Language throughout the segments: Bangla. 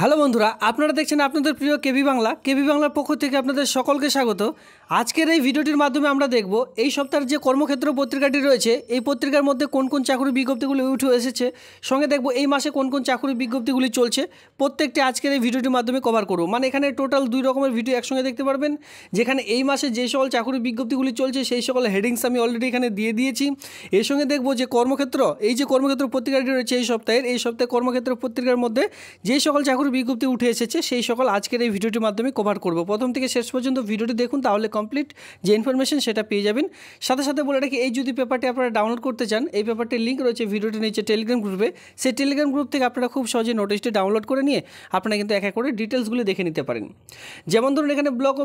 হ্যালো বন্ধুরা, আপনারা দেখছেন আপনাদের প্রিয় কেবি বাংলার পক্ষ থেকে আপনাদের সকলকে স্বাগত। আজকের এই ভিডিওটির মাধ্যমে আমরা দেখব এই সপ্তাহের যে কর্মক্ষেত্র পত্রিকাটি রয়েছে এই পত্রিকার মধ্যে কোন কোন চাকরির বিজ্ঞপ্তিগুলি উঠে এসেছে, সঙ্গে দেখব এই মাসে কোন কোন চাকরির বিজ্ঞপ্তিগুলি চলছে। প্রত্যেকটি আজকের এই ভিডিওটির মাধ্যমে কভার করব। মানে এখানে টোটাল 2 রকমের ভিডিও একসঙ্গে দেখতে পারবেন, যেখানে এই মাসে যে সকল চাকরির বিজ্ঞপ্তিগুলি চলছে সেই সকল হেডিংস আমি অলরেডি এখানে দিয়ে দিয়েছি। এর সঙ্গে দেখব যে কর্মক্ষেত্র পত্রিকাটি রয়েছে এই সপ্তাহে কর্মক্ষেত্র পত্রিকার মধ্যে যে সকল চাকরির বিজ্ঞপ্তি উঠে এসেছে সেই সকল আজকের এই ভিডিওটির মাধ্যমে কভার করব। প্রথম থেকে শেষ পর্যন্ত ভিডিওটি দেখুন, তাহলে কমপ্লিট যে ইনফরমেশন সেটা পেয়ে যাবেন। সাথে সাথে বলে রাখি, এই যদি পেপারটি আপনারা ডাউনলোড করতে চান, এই পেপারটির লিঙ্ক রয়েছে ভিডিওটির নিচে টেলিগ্রাম গ্রুপে। সেই টেলিগ্রাম গ্রুপ থেকে আপনারা খুব সহজে নোটিশটি ডাউনলোড করে নিয়ে আপনারা কিন্তু এক এক করে ডিটেলসগুলি দেখে নিতে পারেন। যেমন ধরুন এখানে ব্লক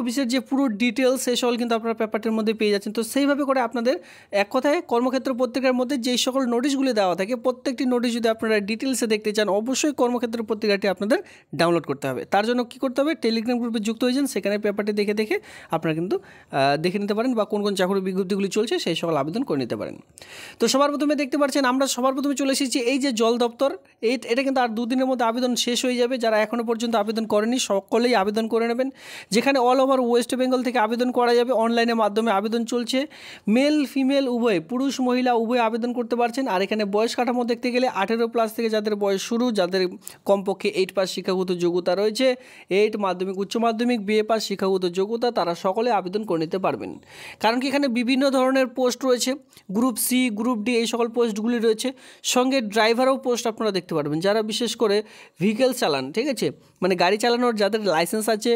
অফিসের যে পুরো ডিটেলস সেই সকল কিন্তু আপনারা পেপারটির মধ্যে পেয়ে যাচ্ছেন। তো সেইভাবে করে আপনাদের এক কথায় কর্মক্ষেত্র পত্রিকার মধ্যে যেই সকল নোটিশগুলি দেওয়া থাকে প্রত্যেকটি নোটিশ যদি আপনারা ডিটেলসে দেখতে চান, অবশ্যই কর্মক্ষেত্র পত্রিকাটি আপনাদের ডাউনলোড করতে হবে। তার জন্য কী করতে হবে, টেলিগ্রাম গ্রুপে যুক্ত হয়ে যান, সেখানে পেপারটি দেখে আপনারা কিন্তু দেখে নিতে পারেন বা কোন কোন চাকরির বিজ্ঞপ্তিগুলি চলছে সেই সকল আবেদন করে নিতে পারেন। তো সবার প্রথমে দেখতে পাচ্ছেন আমরা চলে এসেছি এই যে জল দপ্তর। এটা কিন্তু আর 2 দিনের মধ্যে আবেদন শেষ হয়ে যাবে। যারা এখনও পর্যন্ত আবেদন করেনি সকলেই আবেদন করে নেবেন, যেখানে অল ওভার ওয়েস্ট বেঙ্গল থেকে আবেদন করা যাবে। অনলাইনের মাধ্যমে আবেদন চলছে। মেল ফিমেল উভয়, পুরুষ মহিলা উভয় আবেদন করতে পারছেন। আর এখানে বয়স কাঠামো দেখতে গেলে 18+ থেকে যাদের বয়স শুরু, যাদের কমপক্ষে 8 পাস শিক্ষাগত যোগ্যতা রয়েছে, 8 মাধ্যমিক উচ্চ মাধ্যমিক বিএ পাস শিক্ষাগত যোগ্যতা, তারা সকলে আবেদন করে নিতে পারবেন। কারণ কি এখানে বিভিন্ন ধরনের পোস্ট রয়েছে, গ্রুপ সি গ্রুপ ডি এই সকল পোস্টগুলি রয়েছে। সঙ্গে ড্রাইভারও পোস্ট আপনারা দেখতে পারবেন, যারা বিশেষ করে ভেহিকেল চালান, ঠিক আছে, মানে গাড়ি চালানোর যাদের লাইসেন্স আছে,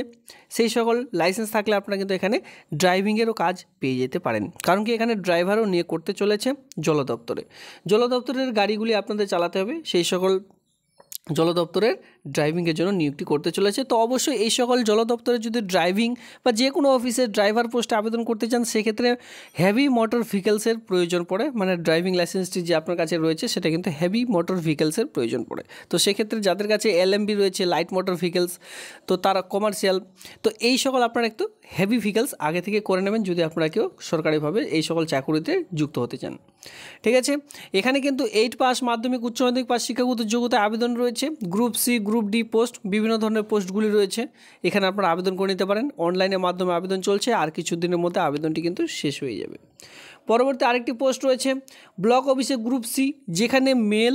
সেই সকল লাইসেন্স থাকলে আপনারা কিন্তু এখানে ড্রাইভিংয়েরও কাজ পেয়ে যেতে পারেন। কারণ কি এখানে ড্রাইভারও নিয়ে করতে চলেছে জল দপ্তরের গাড়িগুলি আপনাদের চালাতে হবে। সেই সকল জল দপ্তরের ড্রাইভিংয়ের জন্য নিয়োগটি করতে চলেছে। তো অবশ্যই এই সকল জল দপ্তরে যদি ড্রাইভিং বা যে কোনো অফিসের ড্রাইভার পোস্টে আবেদন করতে চান, সেক্ষেত্রে হেভি মোটর ভেহিকেলসের প্রয়োজন পড়ে। মানে ড্রাইভিং লাইসেন্সটি যে আপনার কাছে রয়েছে সেটা কিন্তু হেভি মোটর ভেহিকেলসের প্রয়োজন পড়ে। তো সেক্ষেত্রে যাদের কাছে এলএমবি রয়েছে, লাইট মোটর ভেহিকেলস, তো তারা কমার্শিয়াল, তো এই সকল আপনারা একটু হেভি ভেহিকেলস আগে থেকে করে নেবেন যদি আপনারা কেউ সরকারিভাবে এই সকল চাকুরিতে যুক্ত হতে চান। ঠিক আছে, এখানে কিন্তু 8 পাস মাধ্যমিক উচ্চ মাধ্যমিক পাস শিক্ষাগত যোগ্যতা আবেদন রয়েছে। Group C group D post, বিভিন্ন ধরনের পোস্টগুলি রয়েছে, এখানে আপনারা আবেদন করে নিতে পারেন। অনলাইনের মাধ্যমে আবেদন চলছে, আর কিছুদিনের মধ্যে আবেদনটি কিন্তু শেষ হয়ে যাবে। পরবর্তী আরেকটি পোস্ট রয়েছে ব্লক অফিসে গ্রুপ সি, যেখানে মেল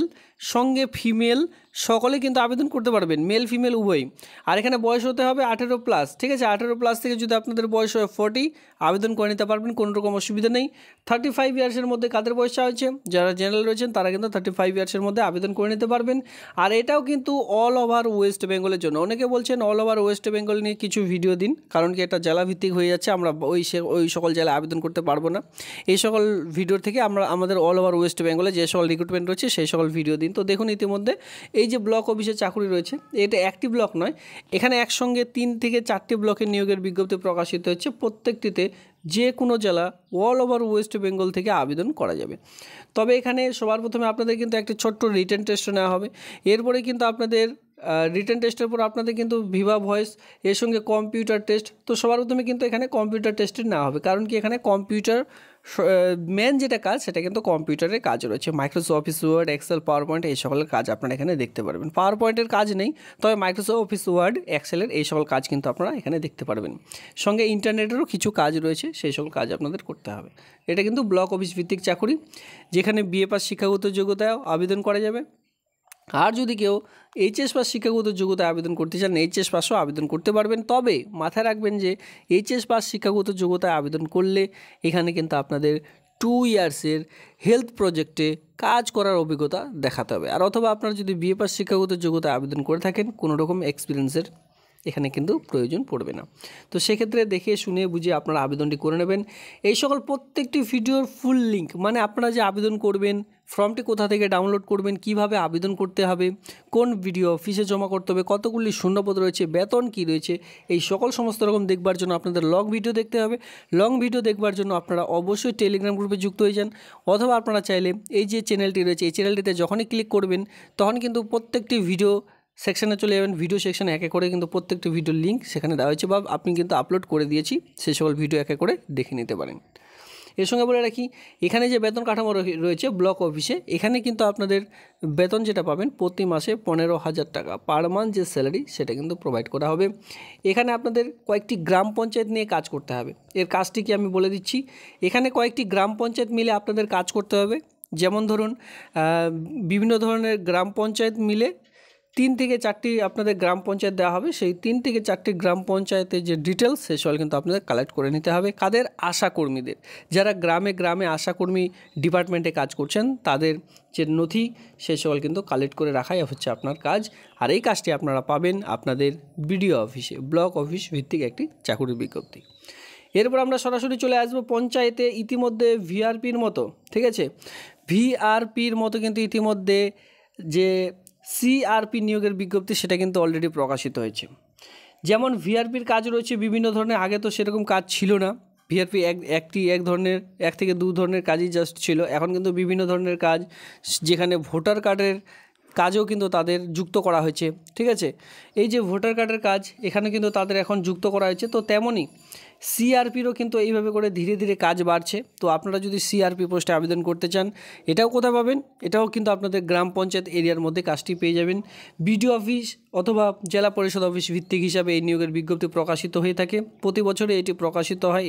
সঙ্গে ফিমেল সকলে কিন্তু আবেদন করতে পারবেন, মেল ফিমেল উভয়ই। আর এখানে বয়স হতে হবে 18+, ঠিক আছে, 18+ থেকে যদি আপনাদের বয়স হয় 40 আবেদন করে নিতে পারবেন, কোনো রকম অসুবিধা নেই। 35 ইয়ার্সের মধ্যে কাদের বয়স হয়েছে, যারা জেনারেল রয়েছেন তারা কিন্তু 35 ইয়ার্সের মধ্যে আবেদন করে নিতে পারবেন। আর এটাও কিন্তু অল ওভার ওয়েস্ট বেঙ্গলের জন্য। অনেকে বলছেন অল ওভার ওয়েস্ট বেঙ্গল নিয়ে কিছু ভিডিও দিন, কারণ কি এটা জেলাভিত্তিক হয়ে যাচ্ছে, আমরা ওই সকল জেলায় আবেদন করতে পারবো না। এই সকল ভিডিও থেকে আমরা আমাদের অল ওভার ওয়েস্ট বেঙ্গলে যে সকল রিক্রুটমেন্ট রয়েছে সেই সকল ভিডিও দিন। তো দেখুন ইতিমধ্যে এই যে ব্লক অফিসে চাকরি রয়েছে, এটা একটি ব্লক নয়, এখানে একসঙ্গে 3 থেকে 4টি ব্লকের নিয়োগের বিজ্ঞপ্তি প্রকাশিত হচ্ছে। প্রত্যেকটিতে যে কোনো জেলা অল ওভার ওয়েস্ট বেঙ্গল থেকে আবেদন করা যাবে। তবে এখানে সবার প্রথমে আপনাদের কিন্তু একটা ছোট্ট রিটেন টেস্ট নেওয়া হবে। এরপরে কিন্তু আপনাদের রিটেন টেস্টের পর আপনাদের কিন্তু ভিভা ভয়েস, এর সঙ্গে কম্পিউটার টেস্ট। তো সবার প্রথমে কিন্তু এখানে কম্পিউটার টেস্টে নেওয়া হবে, কারণ কি এখানে কম্পিউটার মেন যেটা কাজ সেটা কিন্তু কম্পিউটারের কাজ রয়েছে। Microsoft Office Word, Excel, PowerPoint এই সকলের কাজ আপনারা এখানে দেখতে পারবেন। পাওয়ার পয়েন্টের কাজ নেই, তবে মাইক্রোসফট অফিস ওয়ার্ড, এক্সেলের এই সকল কাজ কিন্তু আপনারা এখানে দেখতে পারবেন। সঙ্গে ইন্টারনেটেরও কিছু কাজ রয়েছে, সেই সকল কাজ আপনাদের করতে হবে। এটা কিন্তু ব্লক অফিস ভিত্তিক চাকুরি, যেখানে বিএ পাস শিক্ষাগত যোগ্যতায় আবেদন করা যাবে। আর যদি কেউ এইচএস পাস শিক্ষাগত যোগ্যতায় আবেদন করতে চান, এইচএস পাসও আবেদন করতে পারবেন। তবে মাথায় রাখবেন যে এইচএস পাস শিক্ষাগত যোগ্যতায় আবেদন করলে এখানে কিন্তু আপনাদের 2 ইয়ার্সের হেলথ প্রজেক্টে কাজ করার অভিজ্ঞতা দেখাতে হবে। আর অথবা আপনারা যদি বিএ পাস শিক্ষাগত যোগ্যতায় আবেদন করে থাকেন, কোনো রকম এক্সপিরিয়েন্সের এখানে কিন্তু প্রয়োজন পড়বে না। তো সেক্ষেত্রে দেখে শুনে বুঝে আপনারা আবেদনটি করে নেবেন। এই সকল প্রত্যেকটি ভিডিওর ফুল লিঙ্ক, মানে আপনারা যে আবেদন করবেন, ফর্মটি কোথা থেকে ডাউনলোড করবেন, কিভাবে আবেদন করতে হবে, কোন ভিডিও অফিসে জমা করতে হবে, কতগুলি শূন্যপদ রয়েছে, বেতন কী রয়েছে, এই সকল সমস্ত রকম দেখবার জন্য আপনাদের লং ভিডিও দেখতে হবে। লং ভিডিও দেখবার জন্য আপনারা অবশ্যই টেলিগ্রাম গ্রুপে যুক্ত হয়ে যান, অথবা আপনারা চাইলে এই যে চ্যানেলটি রয়েছে এই চ্যানেলটিতে যখনই ক্লিক করবেন তখন কিন্তু প্রত্যেকটি ভিডিও সেকশানে চলে যাবেন। ভিডিও সেকশানে একে করে কিন্তু প্রত্যেকটি ভিডিওর লিঙ্ক সেখানে দেওয়া হয়েছে, বা আপনি কিন্তু আপলোড করে দিয়েছি, সেই সকল ভিডিও একে করে দেখে নিতে পারেন। এর সঙ্গে বলে রাখি, এখানে যে বেতন কাঠামো রয়েছে ব্লক অফিসে, এখানে কিন্তু আপনাদের বেতন যেটা পাবেন প্রতি মাসে 15,000 টাকা পার মান্থ যে স্যালারি সেটা কিন্তু প্রোভাইড করা হবে। এখানে আপনাদের কয়েকটি গ্রাম পঞ্চায়েত নিয়ে কাজ করতে হবে। এর কাজটি কি আমি বলে দিচ্ছি। এখানে কয়েকটি গ্রাম পঞ্চায়েত মিলে আপনাদের কাজ করতে হবে। যেমন ধরুন বিভিন্ন ধরনের গ্রাম পঞ্চায়েত মিলে 3 থেকে 4টি আপনাদের গ্রাম পঞ্চায়েত দেওয়া হবে। সেই 3 থেকে 4টি গ্রাম পঞ্চায়েতের যে ডিটেলস সেসব কিন্তু আপনাদের কালেক্ট করে নিতে হবে। কাদের? আশাকর্মীদের, যারা গ্রামে গ্রামে আশাকর্মী ডিপার্টমেন্টে কাজ করছেন তাদের যে নথি সে সকল কিন্তু কালেক্ট করে রাখাই হচ্ছে আপনার কাজ। আর এই কাজটি আপনারা পাবেন আপনাদের বিডিও অফিসে, ব্লক অফিস ভিত্তিক একটি চাকুরির বিজ্ঞপ্তি। এরপর আমরা সরাসরি চলে আসবো পঞ্চায়েতে। ইতিমধ্যে ভিআরপির মতো, ঠিক আছে, ভিআরপির মতো কিন্তু ইতিমধ্যে যে সিআরপি নিয়োগের বিজ্ঞপ্তি সেটা কিন্তু অলরেডি প্রকাশিত হয়েছে। যেমন ভিআরপির কাজ রয়েছে বিভিন্ন ধরনের, আগে তো সেরকম কাজ ছিল না। ভিআরপি এক ধরনের, 1 থেকে 2 ধরনের কাজই জাস্ট ছিল। এখন কিন্তু বিভিন্ন ধরনের কাজ, যেখানে ভোটার কার্ডের কাজও কিন্তু তাদের যুক্ত করা হয়েছে, ঠিক আছে। এই যে ভোটার কার্ডের কাজ এখানে কিন্তু তাদের এখন যুক্ত করা হয়েছে। তো তেমনই সিআরপিরও কিন্তু এইভাবে করে ধীরে ধীরে কাজ বাড়ছে। তো আপনারা যদি সিআরপি পোস্টে আবেদন করতে চান, এটাও কোথায় পাবেন? এটাও কিন্তু আপনাদের গ্রাম পঞ্চায়েত এরিয়ার মধ্যে কাজটি পেয়ে যাবেন। বিডিও অফিস অথবা জেলা পরিষদ অফিস ভিত্তিক হিসাবে এই নিয়োগের বিজ্ঞপ্তি প্রকাশিত হয়ে থাকে। প্রতি বছরে এটি প্রকাশিত হয়।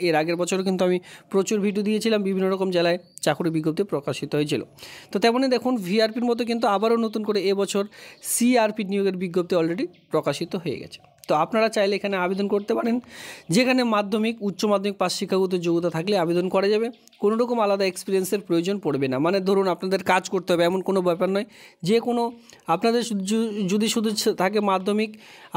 এর আগের বছরও কিন্তু আমি প্রচুর ভিডিও দিয়েছিলাম, বিভিন্ন রকম জেলায় চাকরি বিজ্ঞপ্তি প্রকাশিত হয়েছিল। তো তেমনই দেখুন ভিআরপির মতো কিন্তু আবারও নতুন করে এবছর সিআরপি নিয়োগের বিজ্ঞপ্তি অলরেডি প্রকাশিত হয়ে গেছে। তো আপনারা চাইলে এখানে আবেদন করতে পারেন, যেখানে মাধ্যমিক, উচ্চ মাধ্যমিক পাস শিক্ষাগত যোগ্যতা থাকলে আবেদন করা যাবে। কোনো রকম আলাদা এক্সপিরিয়েন্সের প্রয়োজন পড়বে না। মানে ধরুন আপনাদের কাজ করতে হবে এমন কোনো ব্যাপার নয়। যে কোনো আপনাদের যদি শুধু থাকে মাধ্যমিক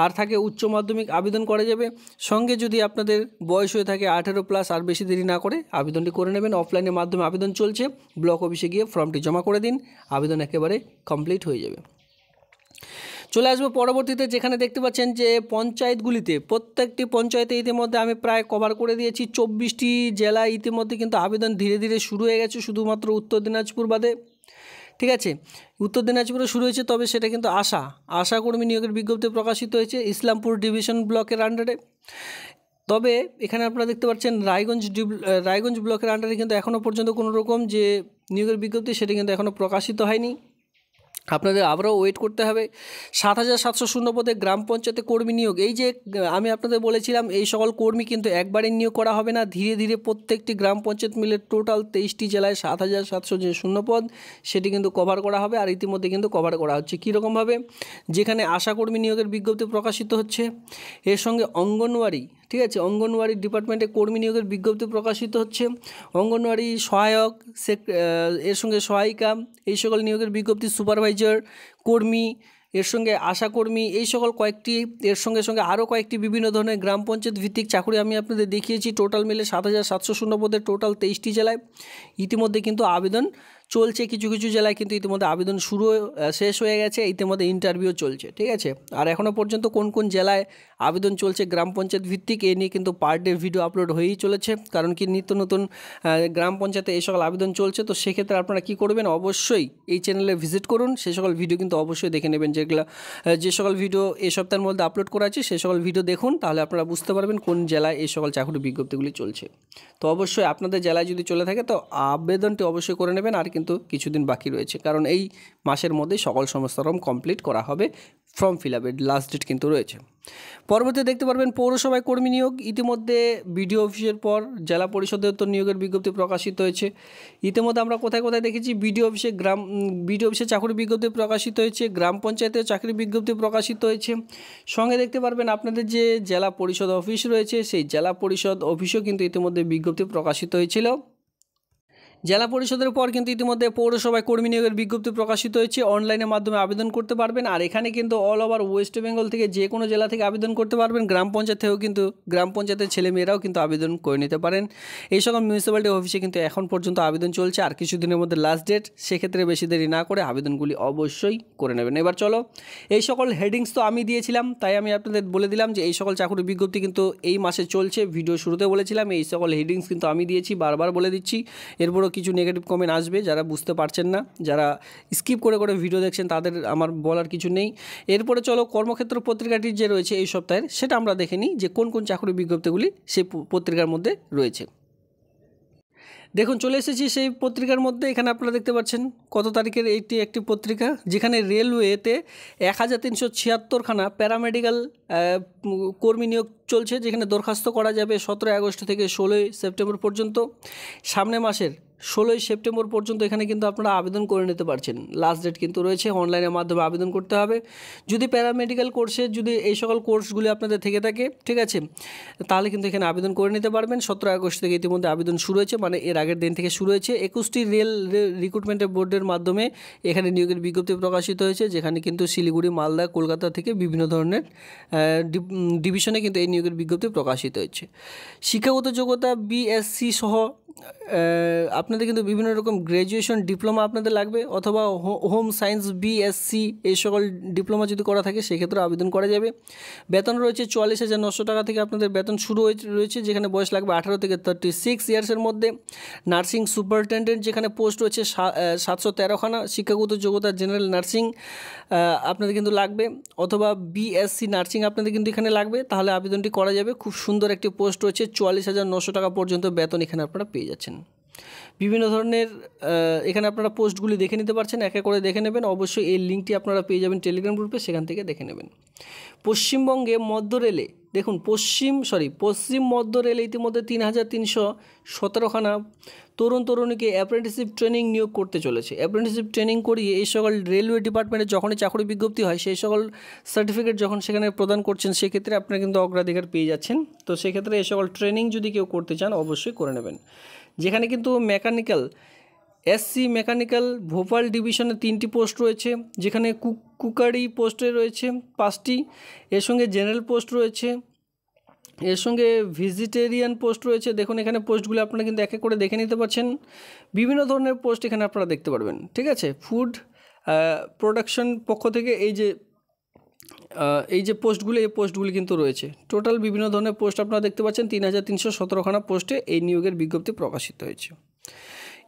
আর থাকে উচ্চ মাধ্যমিক, আবেদন করা যাবে। সঙ্গে যদি আপনাদের বয়স হয়ে থাকে 18+ আর বেশি দেরি না করে আবেদনটি করে নেবেন। অফলাইনের মাধ্যমে আবেদন চলছে, ব্লক অফিসে গিয়ে ফর্মটি জমা করে দিন, আবেদন একেবারে কমপ্লিট হয়ে যাবে। চলে আসবো পরবর্তীতে, যেখানে দেখতে পাচ্ছেন যে পঞ্চায়েতগুলিতে, প্রত্যেকটি পঞ্চায়েতে ইতিমধ্যে আমি প্রায় কভার করে দিয়েছি। 24টি জেলায় ইতিমধ্যে কিন্তু আবেদন ধীরে ধীরে শুরু হয়ে গেছে, শুধুমাত্র উত্তর দিনাজপুর বাদে, ঠিক আছে। উত্তর দিনাজপুরে শুরু হয়েছে, তবে সেটা কিন্তু আশাকর্মী নিয়োগের বিজ্ঞপ্তি প্রকাশিত হয়েছে ইসলামপুর ডিভিশন ব্লকের আন্ডারে। তবে এখানে আপনারা দেখতে পাচ্ছেন রায়গঞ্জ ব্লকের আন্ডারে কিন্তু এখনও পর্যন্ত কোনো রকম যে নিয়োগের বিজ্ঞপ্তি সেটা কিন্তু এখনও প্রকাশিত হয়নি। আপনাদের আবারও ওয়েট করতে হবে। 7,700 পদে গ্রাম পঞ্চায়েতে কর্মী নিয়োগ। এই যে আমি আপনাদের বলেছিলাম, এই সকল কর্মী কিন্তু একবারে নিয়োগ করা হবে না, ধীরে ধীরে প্রত্যেকটি গ্রাম পঞ্চায়েত মিলে টোটাল 23টি জেলায় 7,700 যে শূন্যপদ সেটি কিন্তু কভার করা হবে। আর ইতিমধ্যে কিন্তু কভার করা হচ্ছে কীরকমভাবে, যেখানে আশাকর্মী নিয়োগের বিজ্ঞপ্তি প্রকাশিত হচ্ছে, এর সঙ্গে অঙ্গনওয়াড়ি, ঠিক আছে, অঙ্গনওয়াড়ি ডিপার্টমেন্টে কর্মী নিয়োগের বিজ্ঞপ্তি প্রকাশিত হচ্ছে। অঙ্গনওয়াড়ি সহায়ক, এর সঙ্গে সহায়িকা, এই সকল নিয়োগের বিজ্ঞপ্তি, সুপারভাইজার কর্মী, এর সঙ্গে আশাকর্মী, এই সকল কয়েকটি, এর সঙ্গে সঙ্গে আরও কয়েকটি বিভিন্ন ধরনের গ্রাম পঞ্চায়েত ভিত্তিক চাকরি আমি আপনাদের দেখিয়েছি। টোটাল মিলে 7,700 পদের টোটাল 23টি জেলায় ইতিমধ্যে কিন্তু আবেদন চলছে। কিছু কিছু জেলায় কিন্তু ইতিমধ্যে আবেদন শেষ হয়ে গেছে, ইতিমধ্যে ইন্টারভিউ চলছে, ঠিক আছে। আর এখনও পর্যন্ত কোন কোন জেলায় আবেদন চলছে গ্রাম পঞ্চায়েত ভিত্তিক, এ নিয়ে কিন্তু পার ডে ভিডিও আপলোড হয়েই চলেছে। কারণ কি নিত্য নতুন গ্রাম পঞ্চায়েতে এই সকল আবেদন চলছে। তো সেক্ষেত্রে আপনারা কী করবেন, অবশ্যই এই চ্যানেলে ভিজিট করুন, সে সকল ভিডিও কিন্তু অবশ্যই দেখে নেবেন। যে সকল ভিডিও এই সপ্তাহের মধ্যে আপলোড করা আছে সে সকল ভিডিও দেখুন, তাহলে আপনারা বুঝতে পারবেন কোন জেলায় এই সকল চাকরি বিজ্ঞপ্তিগুলি চলছে। তো অবশ্যই আপনাদের জেলায় যদি চলে থাকে তো আবেদনটি অবশ্যই করে নেবেন। আর কিন্তু কিছুদিন বাকি রয়েছে, কারণ এই মাসের মধ্যেই সকল সমস্ত রকম কমপ্লিট করা হবে। ফর্ম ফিল আপের লাস্ট ডেট কিন্তু রয়েছে। পরবর্তী দেখতে পারবেন পৌরসভায় কর্মী নিয়োগ। ইতিমধ্যে বিডিও অফিসের পর জেলা পরিষদের তো নিয়োগের বিজ্ঞপ্তি প্রকাশিত হয়েছে। ইতিমধ্যে আমরা কোথায় কোথায় দেখেছি, বিডিও অফিসে চাকরি বিজ্ঞপ্তি প্রকাশিত হয়েছে, গ্রাম পঞ্চায়েতের চাকরি বিজ্ঞপ্তি প্রকাশিত হয়েছে। সঙ্গে দেখতে পারবেন আপনাদের যে জেলা পরিষদ অফিস রয়েছে সেই জেলা পরিষদ অফিসও কিন্তু ইতিমধ্যে বিজ্ঞপ্তি প্রকাশিত হয়েছিল। জেলা পরিষদের পর কিন্তু ইতিমধ্যে পৌরসভায় কর্মী নিয়োগের বিজ্ঞপ্তি প্রকাশিত হয়েছে। অনলাইনের মাধ্যমে আবেদন করতে পারবেন। আর এখানে কিন্তু অল ওভার ওয়েস্ট বেঙ্গল থেকে যে কোনো জেলা থেকে আবেদন করতে পারবেন। গ্রাম পঞ্চায়েতেও কিন্তু গ্রাম পঞ্চায়েতের ছেলেমেয়েরাও কিন্তু আবেদন করে নিতে পারেন। এই সকল মিউনিসিপ্যালিটি অফিসে কিন্তু এখন পর্যন্ত আবেদন চলছে, আর কিছুদিনের মধ্যে লাস্ট ডেট। সেক্ষেত্রে বেশি দেরি না করে আবেদনগুলি অবশ্যই করে নেবেন। এবার চলো, এই সকল হেডিংস তো আমি দিয়েছিলাম, তাই আমি আপনাদের বলে দিলাম যে এই সকল চাকরির বিজ্ঞপ্তি কিন্তু এই মাসে চলছে। ভিডিও শুরুতে বলেছিলাম, এই সকল হেডিংস কিন্তু আমি দিয়েছি, বারবার বলে দিচ্ছি। এরপরও কিছু নেগেটিভ কমেন্ট আসবে, যারা বুঝতে পারছেন না, যারা স্কিপ করে করে ভিডিও দেখছেন তাদের আমার বলার কিছু নেই। এরপরে চলো কর্মক্ষেত্র পত্রিকাটি যে রয়েছে এই সপ্তাহের, সেটা আমরা দেখে নিই যে কোন কোন চাকরির বিজ্ঞপ্তিগুলি সেই পত্রিকার মধ্যে রয়েছে। দেখুন চলে এসেছি সেই পত্রিকার মধ্যে। এখানে আপনারা দেখতে পাচ্ছেন কত তারিখের এইটি একটি পত্রিকা, যেখানে রেলওয়েতে 1376খানা প্যারামেডিক্যাল কর্মী নিয়োগ চলছে, যেখানে দরখাস্ত করা যাবে 17 আগস্ট থেকে 16 সেপ্টেম্বর পর্যন্ত। সামনে মাসের 16 সেপ্টেম্বর পর্যন্ত এখানে কিন্তু আপনারা আবেদন করে নিতে পারছেন। লাস্ট ডেট কিন্তু রয়েছে, অনলাইনের মাধ্যমে আবেদন করতে হবে। যদি প্যারামেডিক্যাল কোর্সে যদি এই সকল কোর্সগুলি আপনাদের থেকে থাকে, ঠিক আছে, তাহলে কিন্তু এখানে আবেদন করে নিতে পারবেন। 17 আগস্ট থেকে ইতিমধ্যে আবেদন শুরু হয়েছে, মানে এর আগের দিন থেকে শুরু হয়েছে। 21টি রেল রিক্রুটমেন্টের বোর্ডের মাধ্যমে এখানে নিয়োগের বিজ্ঞপ্তি প্রকাশিত হয়েছে, যেখানে কিন্তু শিলিগুড়ি, মালদা, কলকাতা থেকে বিভিন্ন ধরনের ডিভিশনে কিন্তু এই নিয়োগের বিজ্ঞপ্তি প্রকাশিত হয়েছে। শিক্ষাগত যোগ্যতা বিএসসি সহ আপনাদের কিন্তু বিভিন্ন রকম গ্র্যাজুয়েশন ডিপ্লোমা আপনাদের লাগবে, অথবা হোম সায়েন্স বিএসসি এই সকল ডিপ্লোমা যদি করা থাকে সেক্ষেত্রে আবেদন করা যাবে। বেতন রয়েছে 44,900 টাকা থেকে আপনাদের বেতন শুরু রয়েছে, যেখানে বয়স লাগবে 18 থেকে 36 ইয়ার্সের মধ্যে। নার্সিং সুপারিনটেন্ডেন্ট যেখানে পোস্ট রয়েছে 713খানা। শিক্ষাগত যোগ্যতা জেনারেল নার্সিং আপনাদের কিন্তু লাগবে, অথবা বিএসসি নার্সিং আপনাদের কিন্তু এখানে লাগবে, তাহলে আবেদনটি করা যাবে। খুব সুন্দর একটি পোস্ট রয়েছে, 44,900 টাকা পর্যন্ত বেতন এখানে আপনারা পেয়ে যাচ্ছেন। বিভিন্ন ধরনের এখানে আপনারা পোস্টগুলি দেখে নিতে পারছেন, একে করে দেখে নেবেন। অবশ্যই এই লিঙ্কটি আপনারা পেয়ে যাবেন টেলিগ্রাম গ্রুপে, সেখান থেকে দেখে নেবেন। পশ্চিমবঙ্গে মধ্য রেলে দেখুন পশ্চিম মধ্য রেলে ইতিমধ্যে 3,317খানা তরুণীকে অ্যাপ্রেন্টিসশিপ ট্রেনিং নিয়োগ করতে চলেছে। অ্যাপ্রেন্টিসশিপ ট্রেনিং করিয়ে এই সকল রেলওয়ে ডিপার্টমেন্টে যখনই চাকরি বিজ্ঞপ্তি হয়, সেই সকল সার্টিফিকেট যখন সেখানে প্রদান করছেন, সেক্ষেত্রে আপনারা কিন্তু অগ্রাধিকার পেয়ে যাচ্ছেন। তো সেক্ষেত্রে এই সকল ট্রেনিং যদি কেউ করতে চান অবশ্যই করে নেবেন। যেখানে কিন্তু মেকানিক্যাল এসসি মেকানিক্যাল ভোপাল ডিভিশনে 3টি পোস্ট রয়েছে, যেখানে কুকারি পোস্টে রয়েছে 5টি, এর সঙ্গে জেনারেল পোস্ট রয়েছে, এর সঙ্গে ভেজিটেরিয়ান পোস্ট রয়েছে। দেখুন এখানে পোস্টগুলো আপনারা কিন্তু এক এক করে দেখে নিতে পারছেন। বিভিন্ন ধরনের পোস্ট এখানে আপনারা দেখতে পারবেন, ঠিক আছে। ফুড প্রোডাকশন পক্ষ থেকে এই যে পোস্টগুলি, এই পোস্টগুলি কিন্তু রয়েছে। টোটাল বিভিন্ন ধরনের পোস্ট আপনারা দেখতে পাচ্ছেন। 3,317খানা পোস্টে এই নিয়োগের বিজ্ঞপ্তি প্রকাশিত হয়েছে।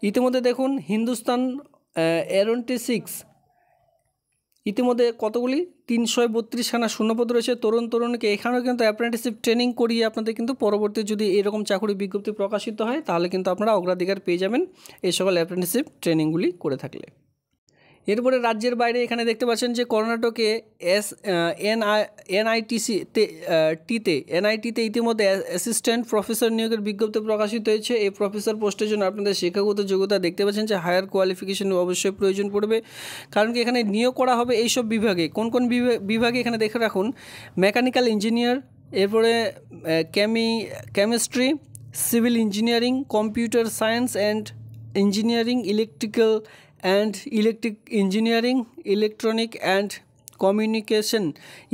ইতিমধ্যে দেখুন হিন্দুস্তান এরোনটিক্স ইতিমধ্যে কতগুলি 332খানা শূন্যপদ রয়েছে তরুণীকে। এখানেও কিন্তু অ্যাপ্রেন্টিসশিপ ট্রেনিং করিয়ে আপনাদের কিন্তু পরবর্তী যদি এরকম চাকরি বিজ্ঞপ্তি প্রকাশিত হয়, তাহলে কিন্তু আপনারা অগ্রাধিকার পেয়ে যাবেন এই সকল অ্যাপ্রেন্টিসশিপ ট্রেনিংগুলি করে থাকলে। এরপরে রাজ্যের বাইরে এখানে দেখতে পাচ্ছেন যে কর্ণাটকে এনআইটিতে ইতিমধ্যে অ্যাসিস্ট্যান্ট প্রফেসর নিয়োগের বিজ্ঞপ্তি প্রকাশিত হয়েছে। এই প্রফেসর পোস্টের জন্য আপনাদের শিক্ষাগত যোগ্যতা দেখতে পাচ্ছেন যে হায়ার কোয়ালিফিকেশন অবশ্যই প্রয়োজন পড়বে, কারণ কি এখানে নিয়োগ করা হবে এইসব বিভাগে। কোন কোন বিভাগে এখানে দেখে রাখুন: মেকানিক্যাল ইঞ্জিনিয়ার, এরপরে chemistry, civil engineering, computer science and engineering, electric engineering, electronic and communication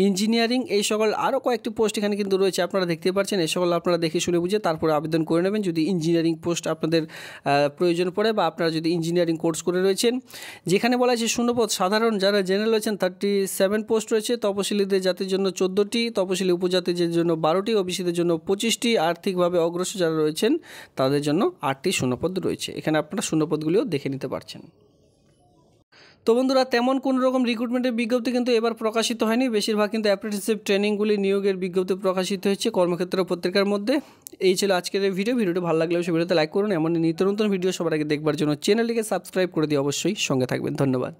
engineering, এই সকল আরও কয়েকটি পোস্ট এখানে কিন্তু রয়েছে, আপনারা দেখতে পাচ্ছেন। এই সকল আপনারা দেখে শুনে বুঝে তারপরে আবেদন করে নেবেন যদি ইঞ্জিনিয়ারিং পোস্ট আপনাদের প্রয়োজন পড়ে, বা আপনারা যদি ইঞ্জিনিয়ারিং কোর্স করে রয়েছেন। যেখানে বলা আছে শূন্যপদ সাধারণ যারা জেনারেল রয়েছেন 37 পোস্ট রয়েছে, তপশিলীদের জাতির জন্য 14টি, তপশিলি উপজাতিদের জন্য 12টি, ওবিসিদের জন্য 25টি, আর্থিকভাবে অগ্রসর যারা রয়েছেন তাদের জন্য 8টি শূন্যপদ রয়েছে। এখানে আপনারা শূন্যপদগুলিও দেখে নিতে পারছেন। তো বন্ধুরা, তেমন কোনো রকম রিক্রুটমেন্টের বিজ্ঞপ্তি কিন্তু এবার প্রকাশিত হয়নি। বেশিরভাগ কিন্তু অ্যাপ্রেন্টিসশিপ ট্রেনিংগুলি নিয়োগের বিজ্ঞপ্তি প্রকাশিত হয়েছে কর্মক্ষেত্র পত্রিকার মধ্যে। এই ছিল আজকের এই ভিডিওটি ভালো লাগলে অবশ্যই ভিডিওতে লাইক করুন। এমন নিত্য নতুন ভিডিও সবার আগে দেখবার জন্য চ্যানেলটিকে সাবস্ক্রাইব করে দিয়ে অবশ্যই সঙ্গে থাকবেন। ধন্যবাদ।